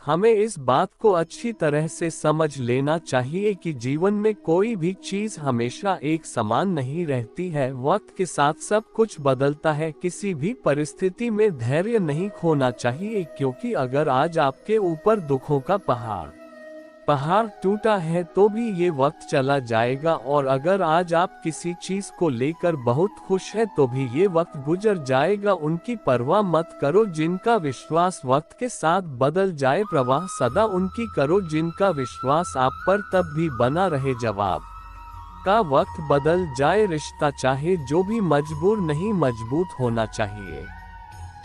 हमें इस बात को अच्छी तरह से समझ लेना चाहिए कि जीवन में कोई भी चीज हमेशा एक समान नहीं रहती है। वक्त के साथ सब कुछ बदलता है। किसी भी परिस्थिति में धैर्य नहीं खोना चाहिए, क्योंकि अगर आज आपके ऊपर दुखों का पहाड़ टूटा है तो भी ये वक्त चला जाएगा, और अगर आज आप किसी चीज को लेकर बहुत खुश है तो भी ये वक्त गुजर जाएगा। उनकी परवाह मत करो जिनका विश्वास वक्त के साथ बदल जाए, प्रवाह सदा उनकी करो जिनका विश्वास आप पर तब भी बना रहे। जवाब का वक्त बदल जाए, रिश्ता चाहे जो भी मजबूर नहीं मजबूत होना चाहिए।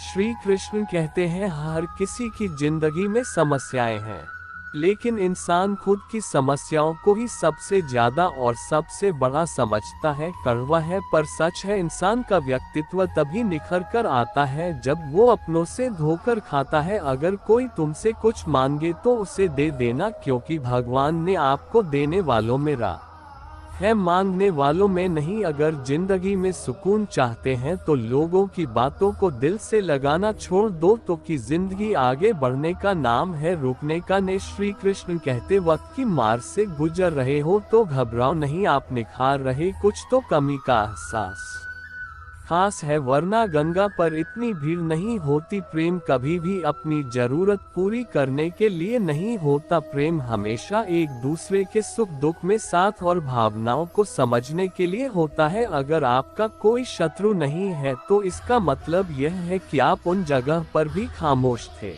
श्री कृष्ण कहते हैं हर किसी की जिंदगी में समस्याएं हैं, लेकिन इंसान खुद की समस्याओं को ही सबसे ज्यादा और सबसे बड़ा समझता है। कड़वा है पर सच है, इंसान का व्यक्तित्व तभी निखर कर आता है जब वो अपनों से धोकर खाता है। अगर कोई तुमसे कुछ मांगे तो उसे दे देना, क्योंकि भगवान ने आपको देने वालों में है, मांगने वालों में नहीं। अगर जिंदगी में सुकून चाहते हैं तो लोगों की बातों को दिल से लगाना छोड़ दो, तो कि जिंदगी आगे बढ़ने का नाम है, रुकने का नहीं। श्री कृष्ण कहते वक्त की मार से गुजर रहे हो तो घबराओ नहीं, आप निखार रहे कुछ तो कमी का एहसास खास है, वरना गंगा पर इतनी भीड़ नहीं होती। प्रेम कभी भी अपनी जरूरत पूरी करने के लिए नहीं होता, प्रेम हमेशा एक दूसरे के सुख दुख में साथ और भावनाओं को समझने के लिए होता है। अगर आपका कोई शत्रु नहीं है तो इसका मतलब यह है कि आप उन जगह पर भी खामोश थे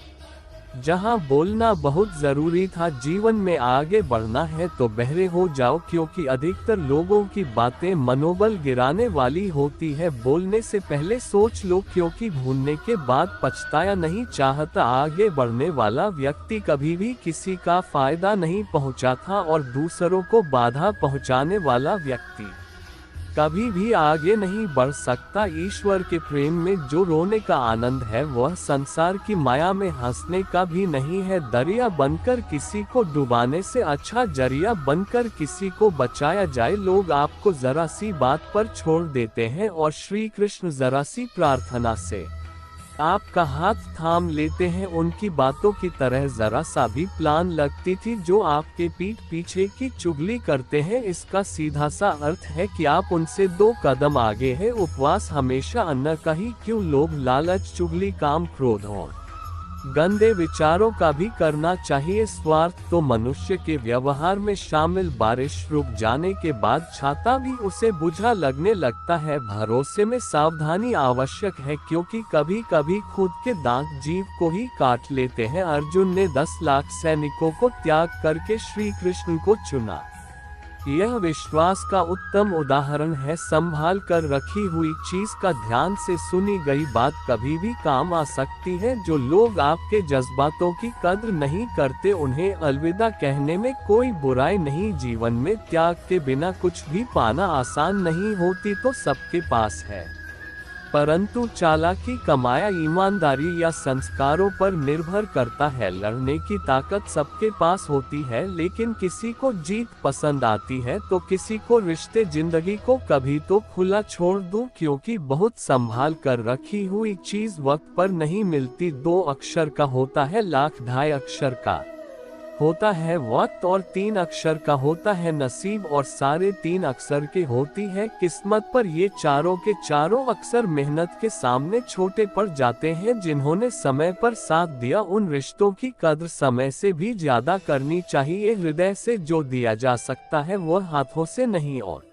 जहां बोलना बहुत जरूरी था। जीवन में आगे बढ़ना है तो बहरे हो जाओ, क्योंकि अधिकतर लोगों की बातें मनोबल गिराने वाली होती है। बोलने से पहले सोच लो, क्योंकि भूलने के बाद पछताया नहीं चाहता। आगे बढ़ने वाला व्यक्ति कभी भी किसी का फायदा नहीं पहुंचाता, और दूसरों को बाधा पहुंचाने वाला व्यक्ति कभी भी आगे नहीं बढ़ सकता। ईश्वर के प्रेम में जो रोने का आनंद है वह संसार की माया में हंसने का भी नहीं है। दरिया बनकर किसी को डुबाने से अच्छा जरिया बनकर किसी को बचाया जाए। लोग आपको जरा सी बात पर छोड़ देते हैं और श्री कृष्ण जरा सी प्रार्थना से आपका हाथ थाम लेते हैं। उनकी बातों की तरह जरा सा भी प्लान लगती थी जो आपके पीठ पीछे की चुगली करते हैं। इसका सीधा सा अर्थ है कि आप उनसे 2 कदम आगे हैं। उपवास हमेशा अन्न का ही क्यों, लोभ लालच चुगली काम क्रोध और गंदे विचारों का भी करना चाहिए। स्वार्थ तो मनुष्य के व्यवहार में शामिल। बारिश रुक जाने के बाद छाता भी उसे बुझा लगने लगता है। भरोसे में सावधानी आवश्यक है, क्योंकि कभी कभी खुद के दांत जीभ को ही काट लेते हैं। अर्जुन ने 10 लाख सैनिकों को त्याग करके श्री कृष्ण को चुना। यह विश्वास का उत्तम उदाहरण है। संभाल कर रखी हुई चीज का ध्यान से सुनी गई बात कभी भी काम आ सकती है। जो लोग आपके जज्बातों की कद्र नहीं करते उन्हें अलविदा कहने में कोई बुराई नहीं। जीवन में त्याग के बिना कुछ भी पाना आसान नहीं होती तो सबके पास है, परंतु चालाकी कमाया ईमानदारी या संस्कारों पर निर्भर करता है। लड़ने की ताकत सबके पास होती है, लेकिन किसी को जीत पसंद आती है तो किसी को रिश्ते। जिंदगी को कभी तो खुला छोड़ दूं, क्योंकि बहुत संभाल कर रखी हुई चीज वक्त पर नहीं मिलती। 2 अक्षर का होता है लाख, 2.5 अक्षर का होता है वक्त, और 3 अक्षर का होता है नसीब, और सारे 3 अक्षर के होती है किस्मत। पर ये चारों के चारों अक्षर मेहनत के सामने छोटे पड़ जाते हैं। जिन्होंने समय पर साथ दिया उन रिश्तों की कद्र समय से भी ज्यादा करनी चाहिए। हृदय से जो दिया जा सकता है वह हाथों से नहीं, और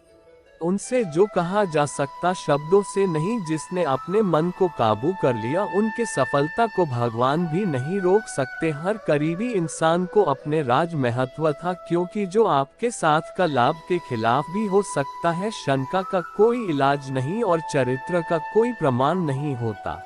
उनसे जो कहा जा सकता शब्दों से नहीं। जिसने अपने मन को काबू कर लिया उनके सफलता को भगवान भी नहीं रोक सकते। हर करीबी इंसान को अपने राज महत्व था, क्योंकि जो आपके साथ का लाभ के खिलाफ भी हो सकता है। शंका का कोई इलाज नहीं और चरित्र का कोई प्रमाण नहीं होता।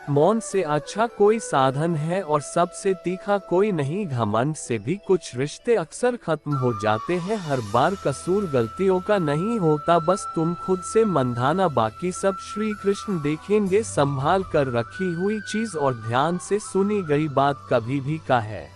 मौन से अच्छा कोई साधन है और सबसे तीखा कोई नहीं। घमंड से भी कुछ रिश्ते अक्सर खत्म हो जाते हैं। हर बार कसूर गलतियों का नहीं होता, बस तुम खुद से मंधाना, बाकी सब श्री कृष्ण देखेंगे। संभाल कर रखी हुई चीज और ध्यान से सुनी गई बात कभी भी का है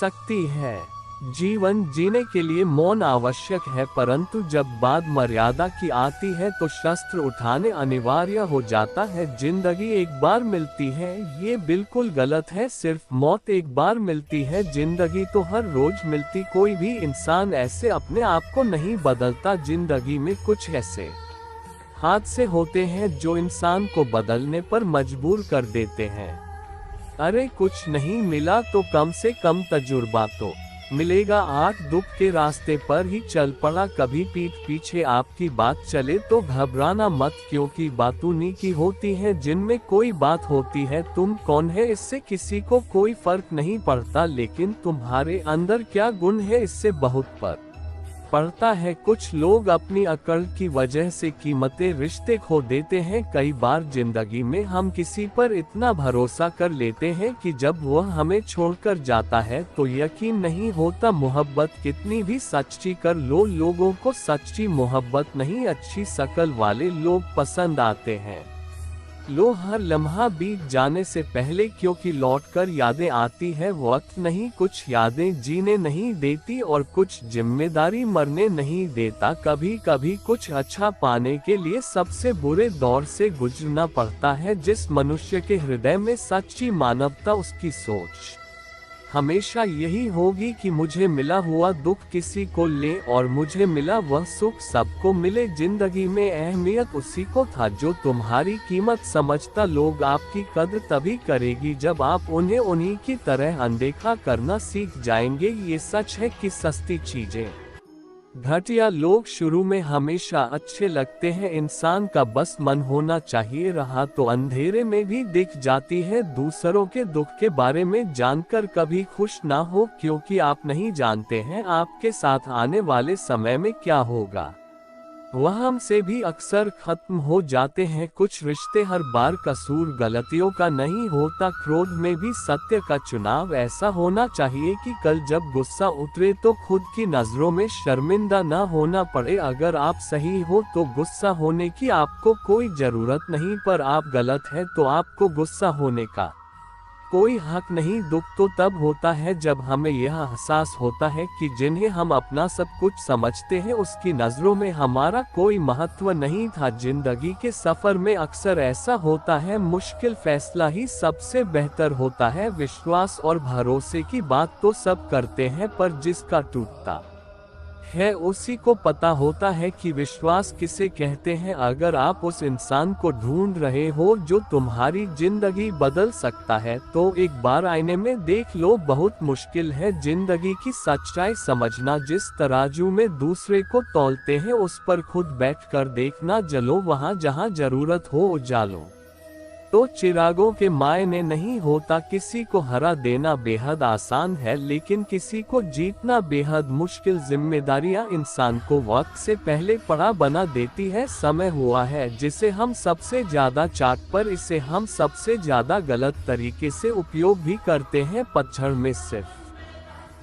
सकती है। जीवन जीने के लिए मौन आवश्यक है, परंतु जब बात मर्यादा की आती है तो शस्त्र उठाने अनिवार्य हो जाता है। जिंदगी एक बार मिलती है, ये बिल्कुल गलत है। सिर्फ मौत एक बार मिलती है, जिंदगी तो हर रोज मिलती। कोई भी इंसान ऐसे अपने आप को नहीं बदलता। जिंदगी में कुछ ऐसे हादसे होते हैं जो इंसान को बदलने पर मजबूर कर देते हैं। अरे कुछ नहीं मिला तो कम से कम तजुर्बा तो मिलेगा। 8 दुख के रास्ते पर ही चल पड़ा। कभी पीठ पीछे आपकी बात चले तो घबराना मत, क्योंकि बात उन्हीं की होती है जिनमें कोई बात होती है। तुम कौन है इससे किसी को कोई फर्क नहीं पड़ता, लेकिन तुम्हारे अंदर क्या गुण है इससे बहुत फर्क पड़ता है। कुछ लोग अपनी अकड़ की वजह से कीमती रिश्ते खो देते हैं। कई बार जिंदगी में हम किसी पर इतना भरोसा कर लेते हैं कि जब वह हमें छोड़कर जाता है तो यकीन नहीं होता। मोहब्बत कितनी भी सच्ची कर लो, लोगों को सच्ची मोहब्बत नहीं, अच्छी शकल वाले लोग पसंद आते हैं। लो हर लम्हा बीत जाने से पहले, क्योंकि लौटकर यादें आती है। वक्त नहीं, कुछ यादें जीने नहीं देती और कुछ जिम्मेदारी मरने नहीं देता। कभी कभी कुछ अच्छा पाने के लिए सबसे बुरे दौर से गुजरना पड़ता है। जिस मनुष्य के हृदय में सच्ची मानवता, उसकी सोच हमेशा यही होगी कि मुझे मिला हुआ दुख किसी को ले और मुझे मिला वह सुख सबको मिले। जिंदगी में अहमियत उसी को था जो तुम्हारी कीमत समझता। लोग आपकी कद्र तभी करेगी जब आप उन्हें उन्हीं की तरह अनदेखा करना सीख जाएंगे। ये सच है कि सस्ती चीजें, घटिया लोग शुरू में हमेशा अच्छे लगते हैं। इंसान का बस मन होना चाहिए, रहा तो अंधेरे में भी दिख जाती है। दूसरों के दुख के बारे में जानकर कभी खुश ना हो, क्योंकि आप नहीं जानते हैं आपके साथ आने वाले समय में क्या होगा। वह हमसे भी अक्सर खत्म हो जाते हैं। कुछ रिश्ते हर बार कसूर गलतियों का नहीं होता। क्रोध में भी सत्य का चुनाव ऐसा होना चाहिए कि कल जब गुस्सा उतरे तो खुद की नजरों में शर्मिंदा न होना पड़े। अगर आप सही हो तो गुस्सा होने की आपको कोई जरूरत नहीं, पर आप गलत है तो आपको गुस्सा होने का कोई हक नहीं। दुख तो तब होता है जब हमें यह एहसास होता है कि जिन्हें हम अपना सब कुछ समझते हैं उसकी नजरों में हमारा कोई महत्व नहीं था। जिंदगी के सफर में अक्सर ऐसा होता है, मुश्किल फैसला ही सबसे बेहतर होता है। विश्वास और भरोसे की बात तो सब करते हैं, पर जिसका टूटता है उसी को पता होता है कि विश्वास किसे कहते हैं। अगर आप उस इंसान को ढूंढ रहे हो जो तुम्हारी जिंदगी बदल सकता है तो एक बार आईने में देख लो। बहुत मुश्किल है जिंदगी की सच्चाई समझना। जिस तराजू में दूसरे को तौलते हैं उस पर खुद बैठकर देखना। जलो वहां जहां जरूरत हो उजालो तो चिरागों के मायने नहीं होता। किसी को हरा देना बेहद आसान है, लेकिन किसी को जीतना बेहद मुश्किल। जिम्मेदारियां इंसान को वक्त से पहले पड़ा बना देती है। समय हुआ है जिसे हम सबसे ज्यादा चाट, पर इसे हम सबसे ज्यादा गलत तरीके से उपयोग भी करते हैं। पतझड़ में सिर्फ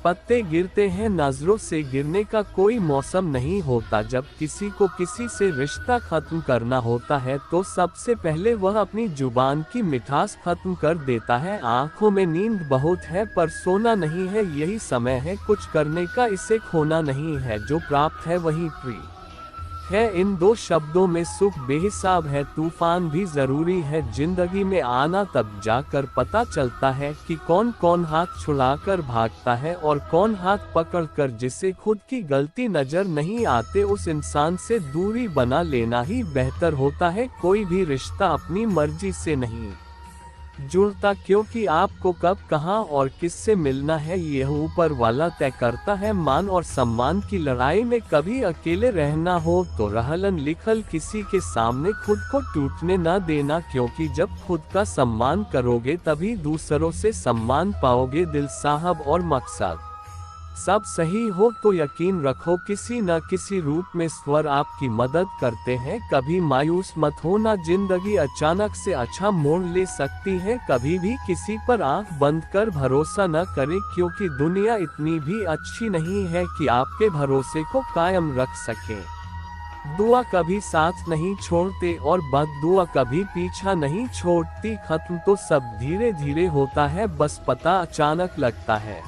पत्ते गिरते हैं, नजरों से गिरने का कोई मौसम नहीं होता। जब किसी को किसी से रिश्ता खत्म करना होता है तो सबसे पहले वह अपनी जुबान की मिठास खत्म कर देता है। आंखों में नींद बहुत है पर सोना नहीं है, यही समय है कुछ करने का, इसे खोना नहीं है। जो प्राप्त है वही प्रिय है। इन दो शब्दों में सुख बेहिसाब है, तूफान भी जरूरी है। जिंदगी में आना तब जाकर पता चलता है कि कौन कौन हाथ छुड़ाकर भागता है और कौन हाथ पकड़कर। जिसे खुद की गलती नजर नहीं आते उस इंसान से दूरी बना लेना ही बेहतर होता है। कोई भी रिश्ता अपनी मर्जी से नहीं जुड़ता, क्योंकि आपको कब, कहां और किससे मिलना है यह ऊपर वाला तय करता है। मान और सम्मान की लड़ाई में कभी अकेले रहना हो तो रहलन लिखल किसी के सामने खुद को टूटने न देना, क्योंकि जब खुद का सम्मान करोगे तभी दूसरों से सम्मान पाओगे। दिल साहब और मकसद सब सही हो तो यकीन रखो किसी न किसी रूप में स्वर आपकी मदद करते हैं। कभी मायूस मत होना, जिंदगी अचानक से अच्छा मोड़ ले सकती है। कभी भी किसी पर आंख बंद कर भरोसा न करें, क्योंकि दुनिया इतनी भी अच्छी नहीं है कि आपके भरोसे को कायम रख सके। दुआ कभी साथ नहीं छोड़ते और बद्दुआ कभी पीछा नहीं छोड़ती। खत्म तो सब धीरे धीरे होता है, बस पता अचानक लगता है।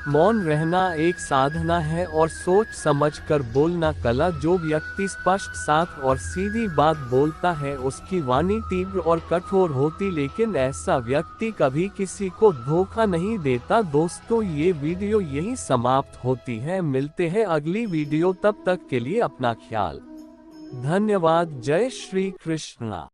मौन रहना एक साधना है और सोच समझकर बोलना कला। जो व्यक्ति स्पष्ट, साफ और सीधी बात बोलता है उसकी वाणी तीव्र और कठोर होती, लेकिन ऐसा व्यक्ति कभी किसी को धोखा नहीं देता। दोस्तों, ये वीडियो यहीं समाप्त होती है। मिलते हैं अगली वीडियो, तब तक के लिए अपना ख्याल। धन्यवाद। जय श्री कृष्णा।